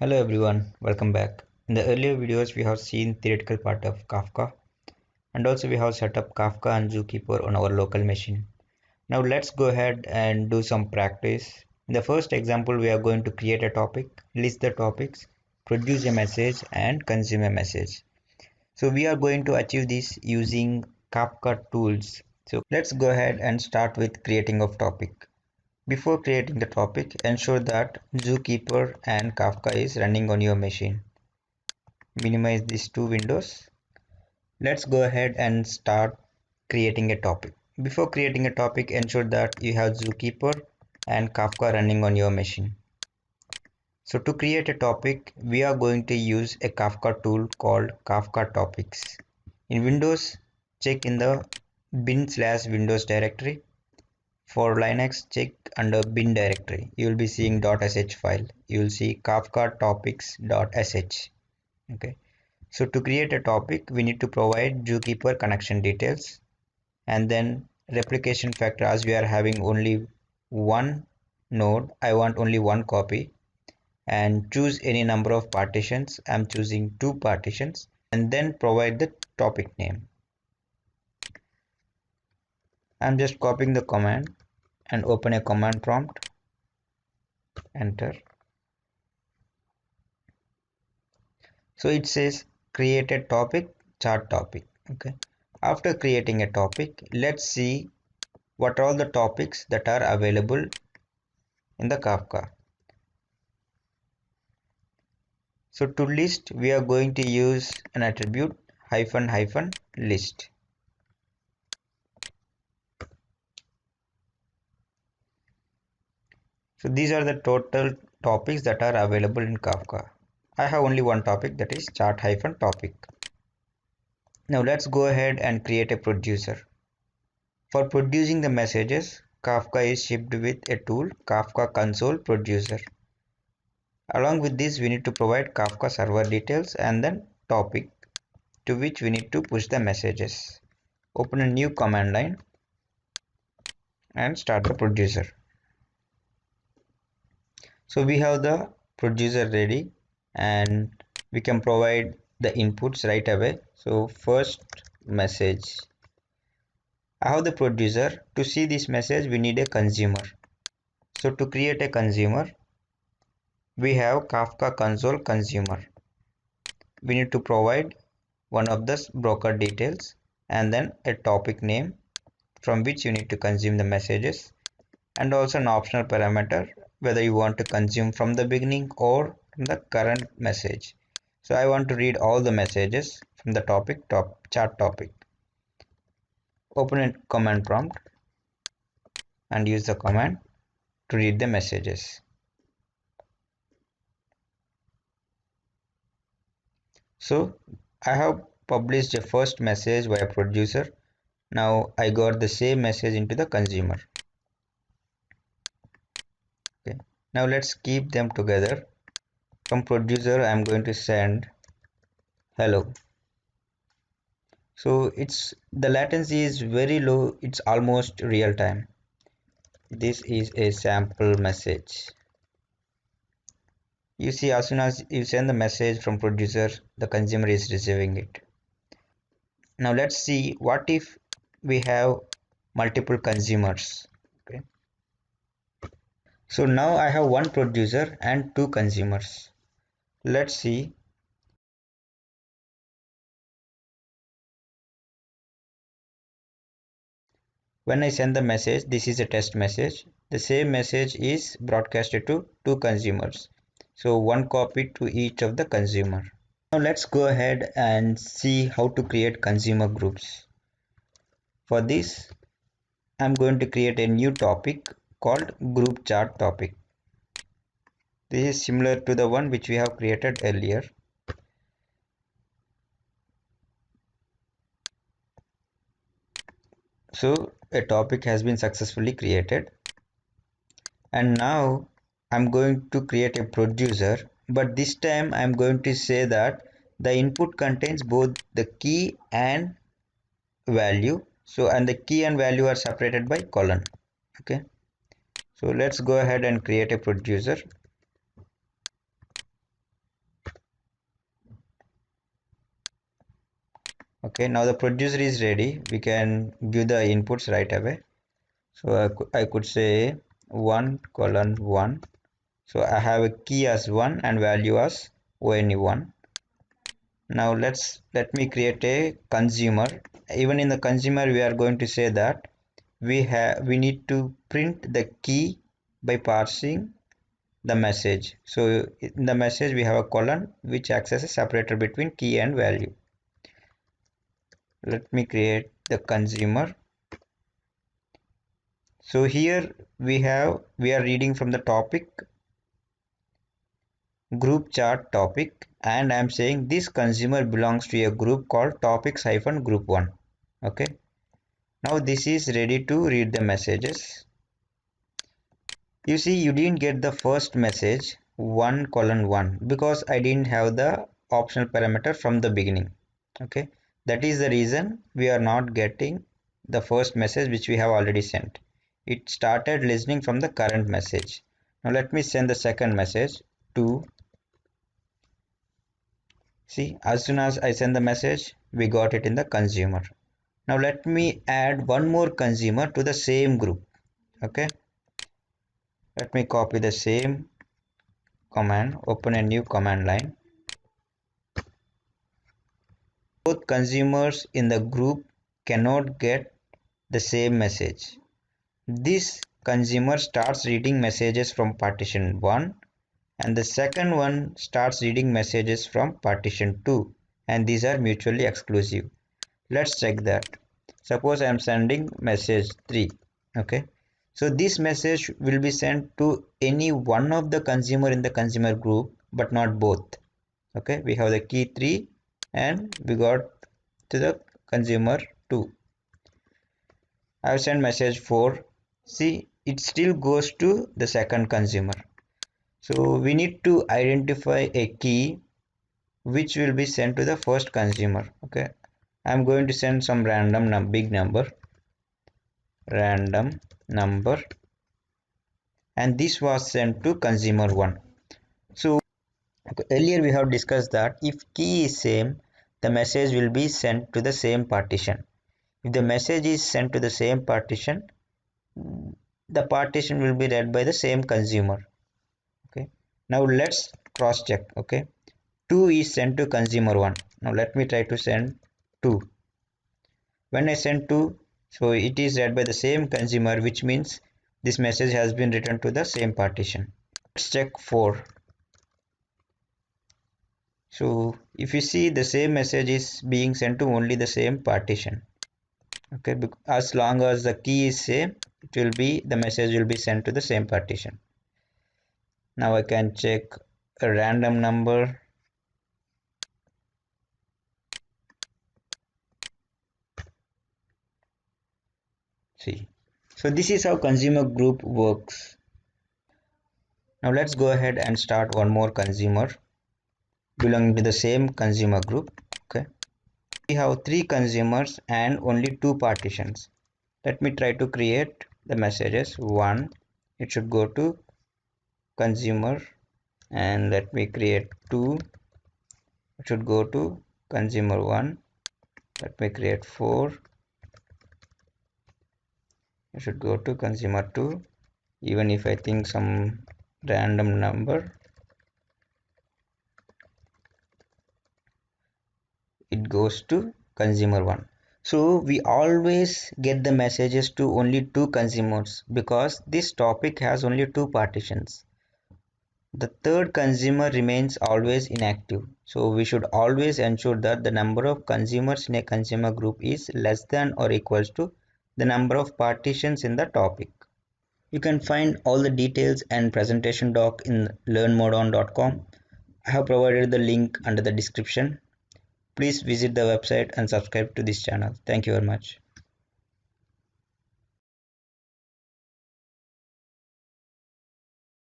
Hello everyone, welcome back. In the earlier videos, we have seen theoretical part of Kafka, and also we have set up Kafka and Zookeeper on our local machine. Now let's go ahead and do some practice. In the first example, we are going to create a topic, list the topics, produce a message and consume a message. So we are going to achieve this using Kafka tools. So let's go ahead and start with creating of topic. Before creating the topic, ensure that Zookeeper and Kafka is running on your machine. Minimize these two windows. Let's go ahead and start creating a topic. Before creating a topic, ensure that you have Zookeeper and Kafka running on your machine. So to create a topic, we are going to use a Kafka tool called Kafka Topics. In Windows, check in the bin/Windows directory. For Linux, check under bin directory. You will be seeing .sh file. You will see Kafka topics.sh. Okay. So to create a topic, we need to provide Zookeeper connection details and then replication factor. As we are having only one node, I want only one copy, and choose any number of partitions. I'm choosing 2 partitions, and then provide the topic name. I'm just copying the command and open a command prompt, enter. So it says create a topic, chart topic. Okay. After creating a topic, let's see what are all the topics that are available in the Kafka. So to list, we are going to use an attribute --list. So these are the total topics that are available in Kafka. I have only one topic, that is chart-topic. Now let's go ahead and create a producer. For producing the messages, Kafka is shipped with a tool, Kafka Console Producer. Along with this, we need to provide Kafka server details and then topic to which we need to push the messages. Open a new command line and start the producer. So we have the producer ready and we can provide the inputs right away. So first message. I have the producer. To see this message, we need a consumer. So to create a consumer, we have Kafka console consumer. We need to provide one of the broker details and then a topic name from which you need to consume the messages, and also an optional parameter whether you want to consume from the beginning or from the current message. So I want to read all the messages from the chart topic. Open a command prompt and use the command to read the messages. So I have published the first message via producer. Now I got the same message into the consumer. Okay. Now let's keep them together. From producer, I'm going to send hello. So it's the latency is very low. It's almost real time. This is a sample message. You see, as soon as you send the message from producer, the consumer is receiving it. Now let's see what if we have multiple consumers. Okay. So now I have one producer and 2 consumers. Let's see. When I send the message, this is a test message. The same message is broadcasted to 2 consumers. So one copy to each of the consumer. Now let's go ahead and see how to create consumer groups. For this, I'm going to create a new topic called group chart topic. This is similar to the one which we have created earlier. So a topic has been successfully created. And now I'm going to create a producer, but this time I'm going to say that the input contains both the key and value. So and the key and value are separated by colon. Okay. So let's go ahead and create a producer. Okay, now the producer is ready. We can give the inputs right away. So I could say 1 colon 1. So I have a key as 1 and value as one. Now let me create a consumer. Even in the consumer we are going to say that we need to print the key by parsing the message. So in the message we have a colon which acts as a separator between key and value. Let me create the consumer. So here we are reading from the topic group chart topic, and I'm saying this consumer belongs to a group called topics-group1. Okay, now this is ready to read the messages. You see, you didn't get the first message 1 colon 1 because I didn't have the optional parameter from the beginning. Okay, that is the reason we are not getting the first message which we have already sent. It started listening from the current message. Now let me send the second message to. See, as soon as I send the message, we got it in the consumer. Now let me add one more consumer to the same group. Okay, let me copy the same command, open a new command line. Both consumers in the group cannot get the same message. This consumer starts reading messages from partition 1 and the second one starts reading messages from partition 2, and these are mutually exclusive. Let's check that. Suppose I am sending message 3. Okay, so this message will be sent to any one of the consumer in the consumer group but not both. Okay, we have the key 3 and we got to the consumer 2. I have sent message 4. See, it still goes to the second consumer. So we need to identify a key which will be sent to the first consumer. Okay, I'm going to send some random big number, and this was sent to consumer 1. So earlier we have discussed that if key is same, the message will be sent to the same partition. If the message is sent to the same partition, the partition will be read by the same consumer. Okay, now let's cross check. Okay, 2 is sent to consumer 1. Now let me try to send 2. When I send 2, so it is read by the same consumer, which means this message has been written to the same partition. Let's check 4. So if you see, the same message is being sent to only the same partition. Okay, as long as the key is same, it will be, the message will be sent to the same partition. Now I can check a random number. See, so this is how consumer group works. Now let's go ahead and start one more consumer belonging to the same consumer group. Okay, we have 3 consumers and only 2 partitions. Let me try to create the messages. 1, it should go to consumer, and let me create 2, it should go to consumer 1. Let me create 4, it should go to consumer 2. Even if I think some random number, it goes to consumer 1. So we always get the messages to only 2 consumers because this topic has only 2 partitions. The third consumer remains always inactive. So we should always ensure that the number of consumers in a consumer group is less than or equals to the number of partitions in the topic. You can find all the details and presentation doc in learnmodon.com. I have provided the link under the description. Please visit the website and subscribe to this channel. Thank you very much.